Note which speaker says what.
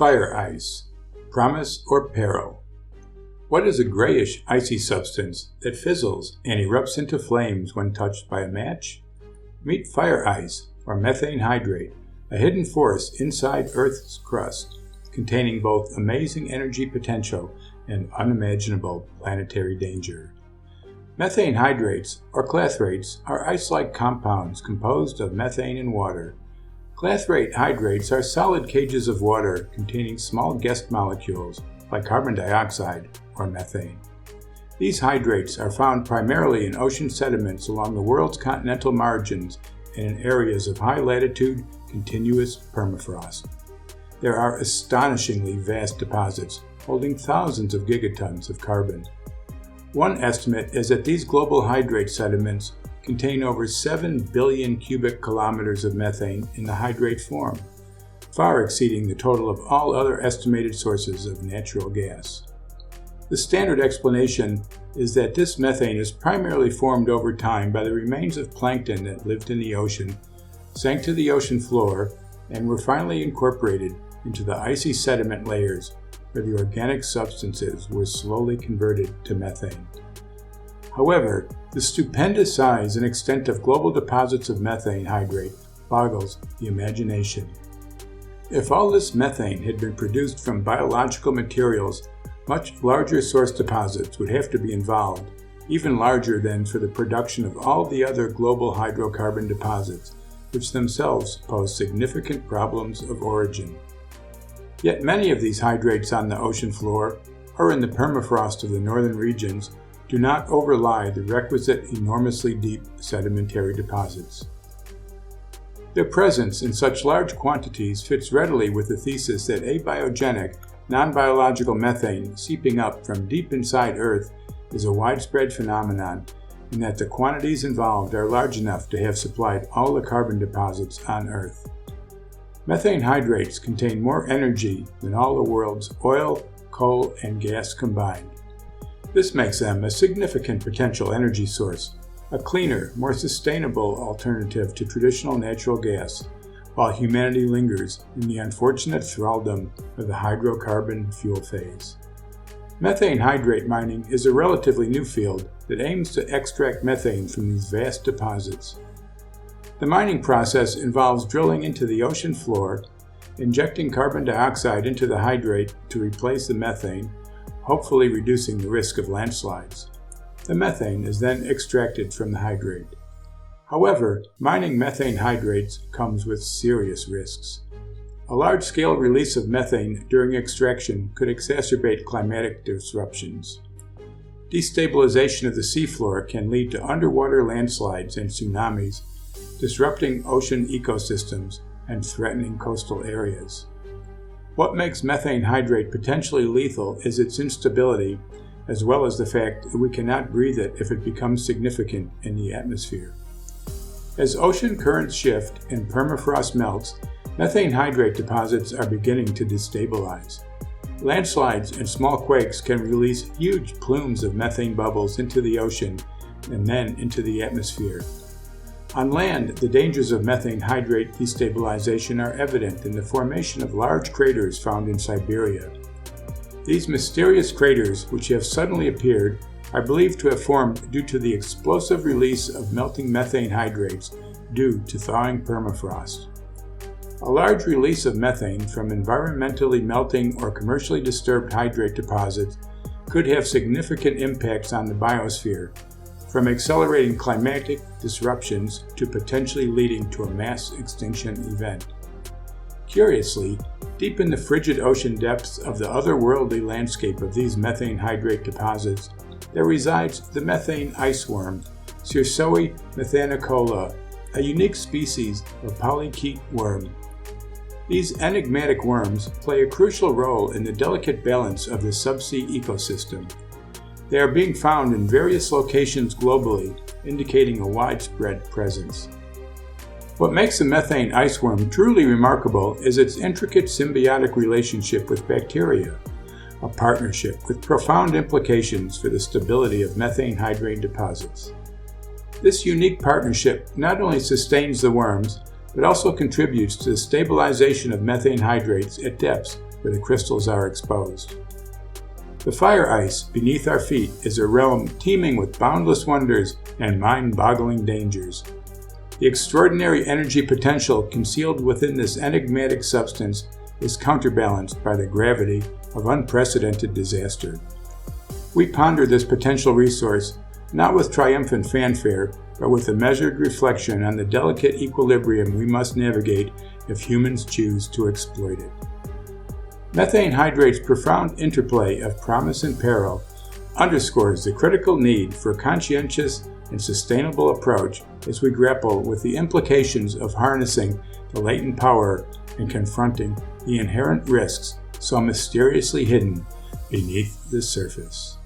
Speaker 1: Fire ice, promise or peril. What is a grayish, icy substance that fizzles and erupts into flames when touched by a match? Meet fire ice, or methane hydrate, a hidden force inside Earth's crust, containing both amazing energy potential and unimaginable planetary danger. Methane hydrates, or clathrates, are ice-like compounds composed of methane and water. Clathrate hydrates are solid cages of water containing small guest molecules like carbon dioxide or methane. These hydrates are found primarily in ocean sediments along the world's continental margins and in areas of high latitude, continuous permafrost. There are astonishingly vast deposits holding thousands of gigatons of carbon. One estimate is that these global hydrate sediments contain over 7 billion cubic kilometers of methane in the hydrate form, far exceeding the total of all other estimated sources of natural gas. The standard explanation is that this methane is primarily formed over time by the remains of plankton that lived in the ocean, sank to the ocean floor, and were finally incorporated into the icy sediment layers where the organic substances were slowly converted to methane. However, the stupendous size and extent of global deposits of methane hydrate boggles the imagination. If all this methane had been produced from biological materials, much larger source deposits would have to be involved, even larger than for the production of all the other global hydrocarbon deposits, which themselves pose significant problems of origin. Yet many of these hydrates on the ocean floor, or in the permafrost of the northern regions, do not overlie the requisite enormously deep sedimentary deposits. Their presence in such large quantities fits readily with the thesis that abiogenic, non-biological methane seeping up from deep inside Earth is a widespread phenomenon, and that the quantities involved are large enough to have supplied all the carbon deposits on Earth. Methane hydrates contain more energy than all the world's oil, coal, and gas combined. This makes them a significant potential energy source, a cleaner, more sustainable alternative to traditional natural gas, while humanity lingers in the unfortunate thraldom of the hydrocarbon fuel phase. Methane hydrate mining is a relatively new field that aims to extract methane from these vast deposits. The mining process involves drilling into the ocean floor, injecting carbon dioxide into the hydrate to replace the methane, hopefully reducing the risk of landslides. The methane is then extracted from the hydrate. However, mining methane hydrates comes with serious risks. A large-scale release of methane during extraction could exacerbate climatic disruptions. Destabilization of the seafloor can lead to underwater landslides and tsunamis, disrupting ocean ecosystems and threatening coastal areas. What makes methane hydrate potentially lethal is its instability, as well as the fact that we cannot breathe it if it becomes significant in the atmosphere. As ocean currents shift and permafrost melts, methane hydrate deposits are beginning to destabilize. Landslides and small quakes can release huge plumes of methane bubbles into the ocean and then into the atmosphere. On land, the dangers of methane hydrate destabilization are evident in the formation of large craters found in Siberia. These mysterious craters, which have suddenly appeared, are believed to have formed due to the explosive release of melting methane hydrates due to thawing permafrost. A large release of methane from environmentally melting or commercially disturbed hydrate deposits could have significant impacts on the biosphere, from accelerating climatic disruptions to potentially leading to a mass extinction event. Curiously, deep in the frigid ocean depths of the otherworldly landscape of these methane hydrate deposits, there resides the methane ice worm, Cercoe methanicola, a unique species of polychaete worm. These enigmatic worms play a crucial role in the delicate balance of the subsea ecosystem. They are being found in various locations globally, indicating a widespread presence. What makes the methane iceworm truly remarkable is its intricate symbiotic relationship with bacteria, a partnership with profound implications for the stability of methane hydrate deposits. This unique partnership not only sustains the worms, but also contributes to the stabilization of methane hydrates at depths where the crystals are exposed. The fire ice beneath our feet is a realm teeming with boundless wonders and mind-boggling dangers. The extraordinary energy potential concealed within this enigmatic substance is counterbalanced by the gravity of unprecedented disaster. We ponder this potential resource not with triumphant fanfare, but with a measured reflection on the delicate equilibrium we must navigate if humans choose to exploit it. Methane hydrate's profound interplay of promise and peril underscores the critical need for a conscientious and sustainable approach as we grapple with the implications of harnessing the latent power and confronting the inherent risks so mysteriously hidden beneath the surface.